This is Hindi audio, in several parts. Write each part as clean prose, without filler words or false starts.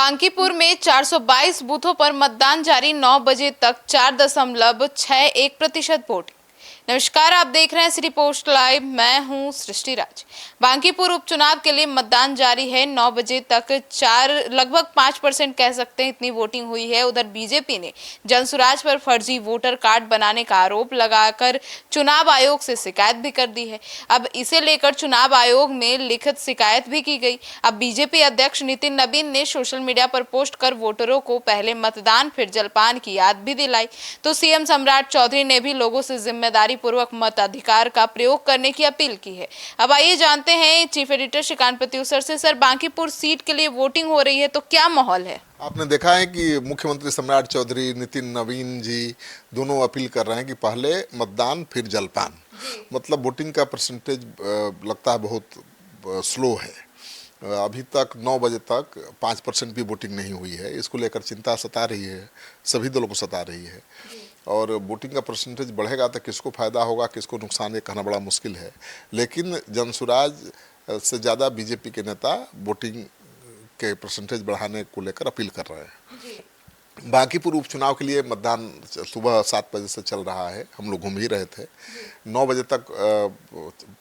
बांकीपुर में 422 बूथों पर मतदान जारी, 9 बजे तक 4.61% वोटिंग। नमस्कार, आप देख रहे हैं श्री पोस्ट लाइव। मैं हूं सृष्टि राज। बांकीपुर उपचुनाव के लिए मतदान जारी है। 9 बजे तक लगभग 5% कह सकते हैं इतनी वोटिंग हुई है। उधर बीजेपी ने जनसुराज पर फर्जी वोटर कार्ड बनाने का आरोप लगाकर चुनाव आयोग से शिकायत भी कर दी है। अब इसे लेकर चुनाव आयोग में लिखित शिकायत भी की गई। अब बीजेपी अध्यक्ष नितिन नवीन ने सोशल मीडिया पर पोस्ट कर वोटरों को पहले मतदान फिर जलपान की याद भी दिलाई। तो सीएम सम्राट चौधरी ने भी लोगों से जिम्मेदारी पूर्वक मताधिकार का प्रयोग करने की अपील की है। अब आइए जानते हैं चीफ एडिटर श्रीकांत प्रत्युषर से। सर, बांकीपुर सीट के लिए वोटिंग हो रही है, तो क्या माहौल है? आपने देखा है कि मुख्यमंत्री सम्राट चौधरी, नितिन नवीन जी दोनों अपील कर रहे हैं कि पहले मतदान फिर जलपान। मतलब वोटिंग का परसेंटेज लगता है बहुत स्लो है। अभी तक 9 बजे तक 5% भी वोटिंग नहीं हुई है। इसको लेकर चिंता सता रही है, सभी दलों को सता रही है। और वोटिंग का परसेंटेज बढ़ेगा तो किसको फ़ायदा होगा, किसको नुकसान, ये कहना बड़ा मुश्किल है। लेकिन जनसुराज से ज़्यादा बीजेपी के नेता वोटिंग के परसेंटेज बढ़ाने को लेकर अपील कर रहे हैं। बांकीपुर उपचुनाव के लिए मतदान सुबह 7 बजे से चल रहा है। हम लोग घूम ही रहे थे। 9 बजे तक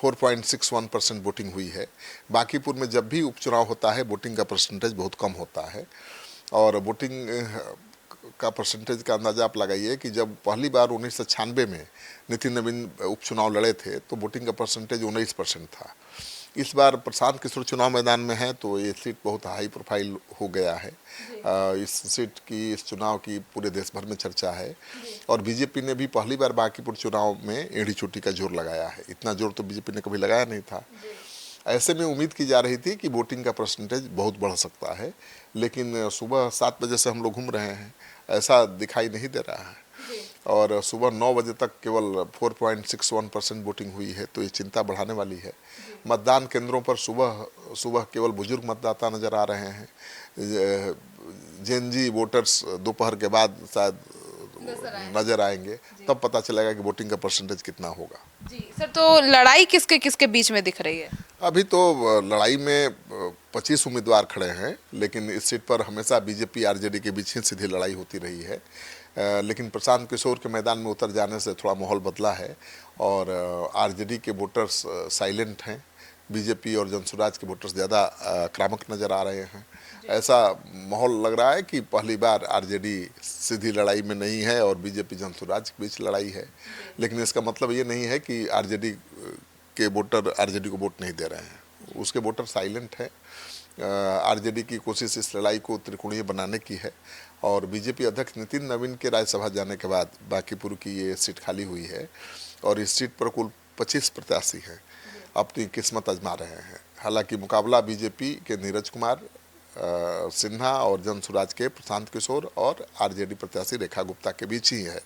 4.61% वोटिंग हुई है। बांकीपुर में जब भी उपचुनाव होता है वोटिंग का परसेंटेज बहुत कम होता है। और वोटिंग का परसेंटेज का अंदाज़ा आप लगाइए कि जब पहली बार 1996 में नितिन नवीन उपचुनाव लड़े थे तो वोटिंग का परसेंटेज 19% था। इस बार प्रशांत किशोर चुनाव मैदान में है तो ये सीट बहुत हाई प्रोफाइल हो गया है। इस सीट की, इस चुनाव की पूरे देश भर में चर्चा है। और बीजेपी ने भी पहली बार बांकीपुर चुनाव में एड़ी चोटी का जोर लगाया है। इतना जोर तो बीजेपी ने कभी लगाया नहीं था। ऐसे में उम्मीद की जा रही थी कि वोटिंग का परसेंटेज बहुत बढ़ सकता है, लेकिन सुबह 7 बजे से हम लोग घूम रहे हैं, ऐसा दिखाई नहीं दे रहा है। और सुबह 9 बजे तक केवल 4.61% वोटिंग हुई है, तो ये चिंता बढ़ाने वाली है। मतदान केंद्रों पर सुबह केवल बुजुर्ग मतदाता नज़र आ रहे हैं। जेनजी वोटर्स दोपहर के बाद शायद नजर आएंगे, तब पता चलेगा कि वोटिंग का परसेंटेज कितना होगा। जी सर, तो लड़ाई किसके किसके बीच में दिख रही है? अभी तो लड़ाई में 25 उम्मीदवार खड़े हैं, लेकिन इस सीट पर हमेशा बीजेपी आरजेडी के बीच ही सीधी लड़ाई होती रही है। लेकिन प्रशांत किशोर के मैदान में उतर जाने से थोड़ा माहौल बदला है और आरजेडी के वोटर्स साइलेंट हैं। बीजेपी और जनसुराज के वोटर्स ज़्यादा आक्रामक नज़र आ रहे हैं। ऐसा माहौल लग रहा है कि पहली बार आरजेडी सीधी लड़ाई में नहीं है और बीजेपी जनसुराज के बीच लड़ाई है। लेकिन इसका मतलब ये नहीं है कि आरजेडी के वोटर आरजेडी को वोट नहीं दे रहे हैं। उसके वोटर साइलेंट हैं। आरजेडी की कोशिश इस लड़ाई को त्रिकोणीय बनाने की है। और बीजेपी अध्यक्ष नितिन नवीन के राज्यसभा जाने के बाद बांकीपुर की ये सीट खाली हुई है और इस सीट पर कुल 25 प्रत्याशी हैं, अपनी किस्मत आजमा रहे हैं। हालांकि मुकाबला बीजेपी के नीरज कुमार सिन्हा और जनसुराज के प्रशांत किशोर और आरजेडी प्रत्याशी रेखा गुप्ता के बीच ही है।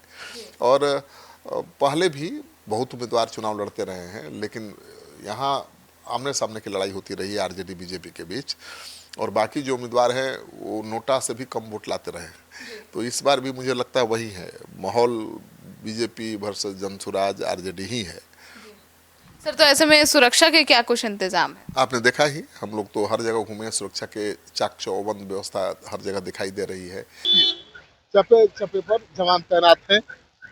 और पहले भी बहुत उम्मीदवार चुनाव लड़ते रहे हैं, लेकिन यहाँ आमने सामने की लड़ाई होती रही है आरजेडी बीजेपी के बीच। और बाकी जो उम्मीदवार हैं वो नोटा से भी कम वोट लाते रहे। तो इस बार भी मुझे लगता है वही है, माहौल बीजेपी वर्सेस जनसुराज आरजेडी ही है। सर, तो ऐसे में सुरक्षा के क्या कुछ इंतजाम है? आपने देखा ही, हम लोग तो हर जगह घूमे, सुरक्षा के चाक चौबंद व्यवस्था हर जगह दिखाई दे रही है। चप्पे चप्पे पर जवान तैनात हैं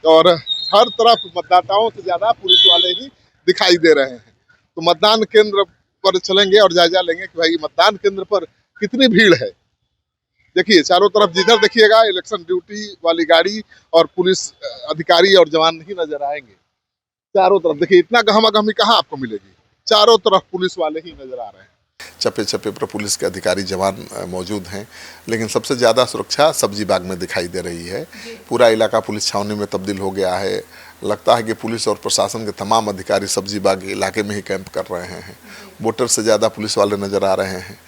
और हर तरफ मतदाताओं से ज्यादा पुलिस वाले ही दिखाई दे रहे हैं। तो मतदान केंद्र पर चलेंगे और जायजा लेंगे कि भाई मतदान केंद्र पर कितनी भीड़ है। देखिए चारों तरफ जिधर देखिएगा इलेक्शन ड्यूटी वाली गाड़ी और पुलिस अधिकारी और जवान ही नजर आएंगे। चारों तरफ देखिए, इतना गहमागहमी कहाँ आपको मिलेगी। चारों तरफ पुलिस वाले ही नजर आ रहे हैं। चप्पे चप्पे पर पुलिस के अधिकारी जवान मौजूद हैं, लेकिन सबसे ज़्यादा सुरक्षा सब्जी बाग में दिखाई दे रही है। पूरा इलाका पुलिस छावनी में तब्दील हो गया है। लगता है कि पुलिस और प्रशासन के तमाम अधिकारी सब्जी बाग इलाके में ही कैंप कर रहे हैं। वोटर से ज़्यादा पुलिस वाले नज़र आ रहे हैं।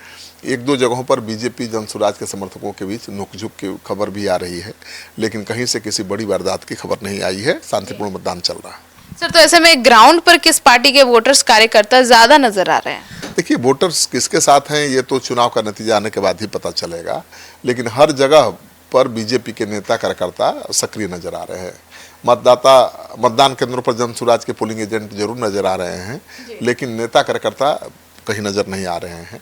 1-2 जगहों पर बीजेपी जनसुराज के समर्थकों के बीच नोकझोंक की खबर भी आ रही है, लेकिन कहीं से किसी बड़ी वारदात की खबर नहीं आई है। शांतिपूर्ण मतदान चल रहा है। सर, तो ऐसे में ग्राउंड पर किस पार्टी के वोटर्स कार्यकर्ता ज्यादा नजर आ रहे हैं? देखिए, वोटर्स किसके साथ हैं ये तो चुनाव का नतीजा आने के बाद ही पता चलेगा, लेकिन हर जगह पर बीजेपी के नेता कार्यकर्ता सक्रिय नजर आ रहे हैं। मतदान केंद्रों पर जनसुराज के पोलिंग एजेंट जरूर नजर आ रहे हैं, लेकिन नेता कार्यकर्ता कहीं नज़र नहीं आ रहे हैं।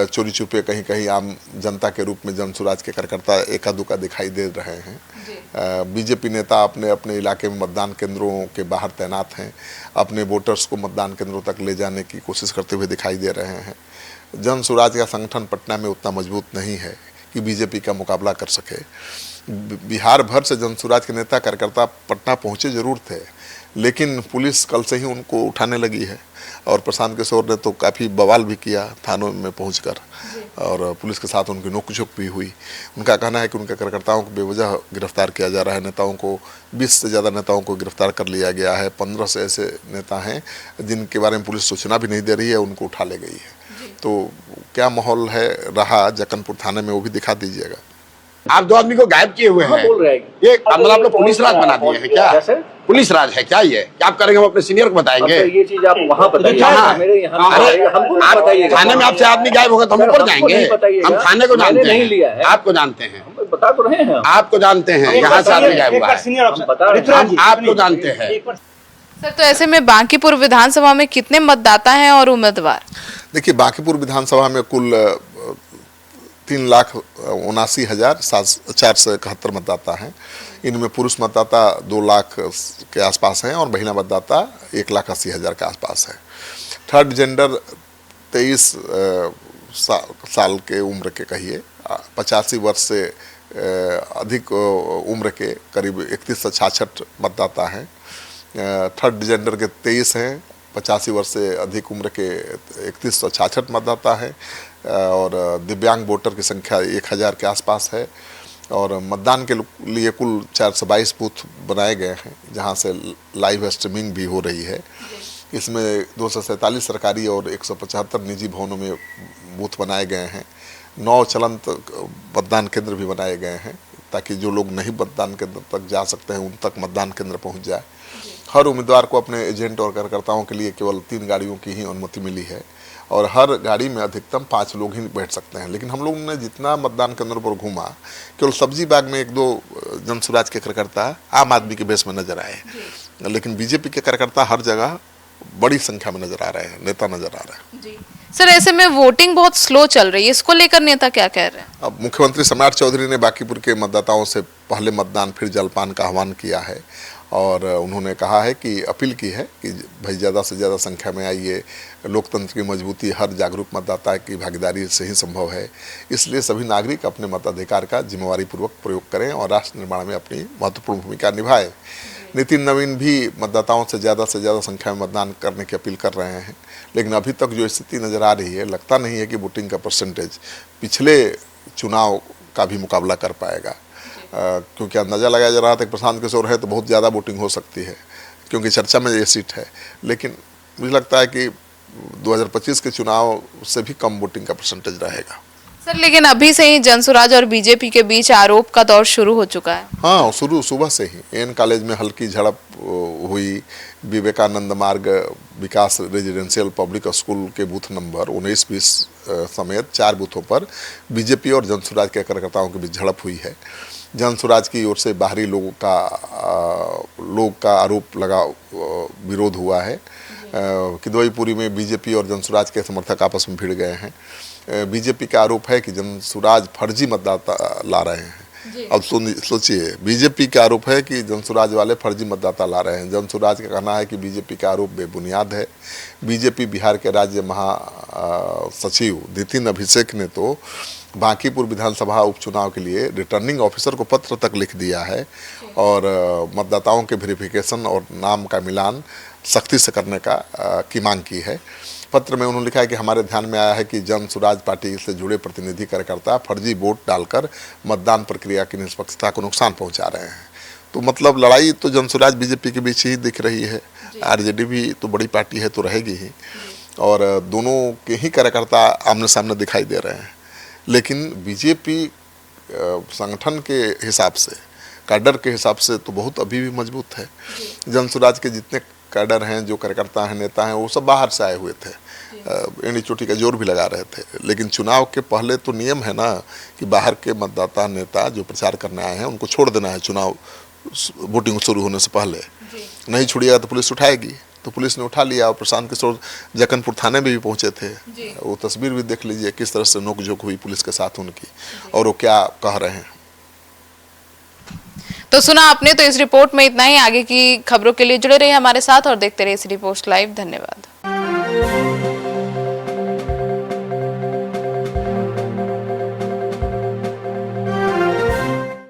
चोरी छुपे कहीं कहीं आम जनता के रूप में जनसुराज के कार्यकर्ता एका दुका दिखाई दे रहे हैं। बीजेपी नेता अपने अपने इलाके में मतदान केंद्रों के बाहर तैनात हैं, अपने वोटर्स को मतदान केंद्रों तक ले जाने की कोशिश करते हुए दिखाई दे रहे हैं। जनसुराज का संगठन पटना में उतना मजबूत नहीं है कि बीजेपी का मुकाबला कर सके। बिहार भर से जनसुराज के नेता कार्यकर्ता पटना पहुँचे जरूर थे, लेकिन पुलिस कल से ही उनको उठाने लगी है और प्रशांत किशोर ने तो काफ़ी बवाल भी किया थानों में पहुंचकर, और पुलिस के साथ उनकी नोकझोंक भी हुई। उनका कहना है कि उनके कार्यकर्ताओं को बेवजह गिरफ्तार किया जा रहा है। नेताओं को 20 से ज़्यादा नेताओं को गिरफ्तार कर लिया गया है। 15 से ऐसे नेता हैं जिनके बारे में पुलिस सूचना भी नहीं दे रही है, उनको उठा ले गई है। तो क्या माहौल है रहा जक्कनपुर थाने में, वो भी दिखा दीजिएगा। आप 2 आदमी को गायब किए हुए हैं, बोल रहे हैं ये मतलब आप लोग पुलिस राज बना दिए हैं क्या? पुलिस राज है क्या ये? क्या आप करेंगे? हम अपने सीनियर को बताएंगे। ये चीज आप वहाँ बताइए, मेरे यहाँ हमको आप बताइए। थाने में आपसे आदमी गायब होगा तो हम ऊपर जाएंगे? हम थाने को जानते हैं, आपको जानते हैं, बता तो रहे हैं, आपको जानते हैं, यहाँ से आदमी गायब हुआ है, हम आपको जानते हैं। सर, तो ऐसे में बांकीपुर विधानसभा में कितने मतदाता हैं और उम्मीदवार? देखिए, बांकीपुर विधानसभा में कुल 3,79,471 मतदाता हैं। इनमें पुरुष मतदाता 2 लाख के आसपास हैं और महिला मतदाता 1,80,000 के आसपास है। थर्ड जेंडर 23 साल के उम्र के कहिए, 85 वर्ष से अधिक उम्र के करीब 31 से 66 मतदाता हैं। थर्ड जेंडर के 23 हैं, 85 वर्ष से अधिक उम्र के 3166 मतदाता है, और दिव्यांग वोटर की संख्या 1000 के आसपास है। और मतदान के लिए कुल 422 बूथ बनाए गए हैं, जहां से लाइव स्ट्रीमिंग भी हो रही है। इसमें 247 सरकारी और 175 निजी भवनों में बूथ बनाए गए हैं। 9 चलंत मतदान केंद्र भी बनाए गए हैं, ताकि जो लोग नहीं मतदान केंद्र तक जा सकते हैं उन तक मतदान केंद्र पहुंच जाए। हर उम्मीदवार को अपने एजेंट और कार्यकर्ताओं के लिए केवल 3 गाड़ियों की ही अनुमति मिली है, और हर गाड़ी में अधिकतम 5 लोग ही बैठ सकते हैं। लेकिन हम लोगों ने जितना मतदान केंद्रों पर घूमा, केवल सब्जी बाग में 1-2 जनसुराज के कार्यकर्ता आम आदमी के बेस में नजर आए, लेकिन बीजेपी के कार्यकर्ता हर जगह बड़ी संख्या में नजर आ रहे हैं, नेता नजर आ रहे हैं। जी सर, ऐसे में वोटिंग बहुत स्लो चल रही है, इसको लेकर नेता क्या कह रहे हैं? अब मुख्यमंत्री सम्राट चौधरी ने बांकीपुर के मतदाताओं से पहले मतदान फिर जलपान का आह्वान किया है, और उन्होंने कहा है कि अपील की है कि भाई ज़्यादा से ज़्यादा संख्या में आइए। लोकतंत्र की मजबूती हर जागरूक मतदाता की भागीदारी से ही संभव है, इसलिए सभी नागरिक अपने मताधिकार का जिम्मेवारी पूर्वक प्रयोग करें और राष्ट्र निर्माण में अपनी महत्वपूर्ण भूमिका निभाएं। नितिन नवीन भी मतदाताओं से ज़्यादा संख्या में मतदान करने की अपील कर रहे हैं, लेकिन अभी तक जो स्थिति नज़र आ रही है, लगता नहीं है कि वोटिंग का परसेंटेज पिछले चुनाव का भी मुकाबला कर पाएगा। क्योंकि अंदाज़ा लगाया जा रहा था कि प्रशांत किशोर है तो बहुत ज़्यादा वोटिंग हो सकती है, क्योंकि चर्चा में ये सीट है। लेकिन मुझे लगता है कि 2025 के चुनाव से भी कम वोटिंग का परसेंटेज रहेगा। सर, लेकिन अभी से ही जनसुराज और बीजेपी के बीच आरोप का दौर शुरू हो चुका है। हाँ, शुरू सुबह से ही एन कॉलेज में हल्की झड़प हुई। विवेकानंद मार्ग विकास रेजिडेंशियल पब्लिक स्कूल के बूथ नंबर 19-20 समेत 4 बूथों पर बीजेपी और जनसुराज के कार्यकर्ताओं के बीच झड़प हुई है। जनसुराज की ओर से बाहरी लोग का आरोप लगा विरोध हुआ है। किदवईपुरी में बीजेपी और जनसुराज के समर्थक आपस में भिड़ गए हैं। बीजेपी का आरोप है कि जनसुराज फर्जी मतदाता ला रहे हैं। अब सोचिए, बीजेपी का आरोप है कि जनसुराज वाले फर्जी मतदाता ला रहे हैं। जनसुराज का कहना है कि बीजेपी का आरोप बेबुनियाद है। बीजेपी बिहार के राज्य महासचिव नितिन अभिषेक ने तो बांकीपुर विधानसभा उपचुनाव के लिए रिटर्निंग ऑफिसर को पत्र तक लिख दिया है, और मतदाताओं के वेरिफिकेशन और नाम का मिलान सख्ती से करने की मांग की है। पत्र में उन्होंने लिखा है कि हमारे ध्यान में आया है कि जनसुराज पार्टी से जुड़े प्रतिनिधि कार्यकर्ता फर्जी वोट डालकर मतदान प्रक्रिया की निष्पक्षता को नुकसान पहुंचा रहे हैं। तो मतलब लड़ाई तो जनसुराज बीजेपी के बीच ही दिख रही है। आरजेडी भी तो बड़ी पार्टी है, तो रहेगी ही, और दोनों के ही कार्यकर्ता आमने सामने दिखाई दे रहे हैं। लेकिन बीजेपी संगठन के हिसाब से, कैडर के हिसाब से तो बहुत अभी भी मजबूत है। जनसुराज के जितने कैडर हैं, जो कार्यकर्ता हैं, नेता हैं, वो सब बाहर से आए हुए थे, एड़ी चोटी का जोर भी लगा रहे थे। लेकिन चुनाव के पहले तो नियम है ना कि बाहर के मतदाता नेता जो प्रचार करने आए हैं उनको छोड़ देना है चुनाव वोटिंग शुरू होने से पहले। नहीं छोड़िएगा तो पुलिस उठाएगी। तो पुलिस ने उठा लिया और प्रशांत किशोर जक्कनपुर थाने में भी पहुंचे थे। वो तस्वीर भी देख लीजिए किस तरह से नोकझोंक हुई पुलिस के साथ उनकी, और वो क्या कह रहे हैं। तो सुना आपने, तो इस रिपोर्ट में इतना ही। आगे की खबरों के लिए जुड़े रहिए हमारे साथ और देखते रहिए सिटी पोस्ट लाइव। धन्यवाद।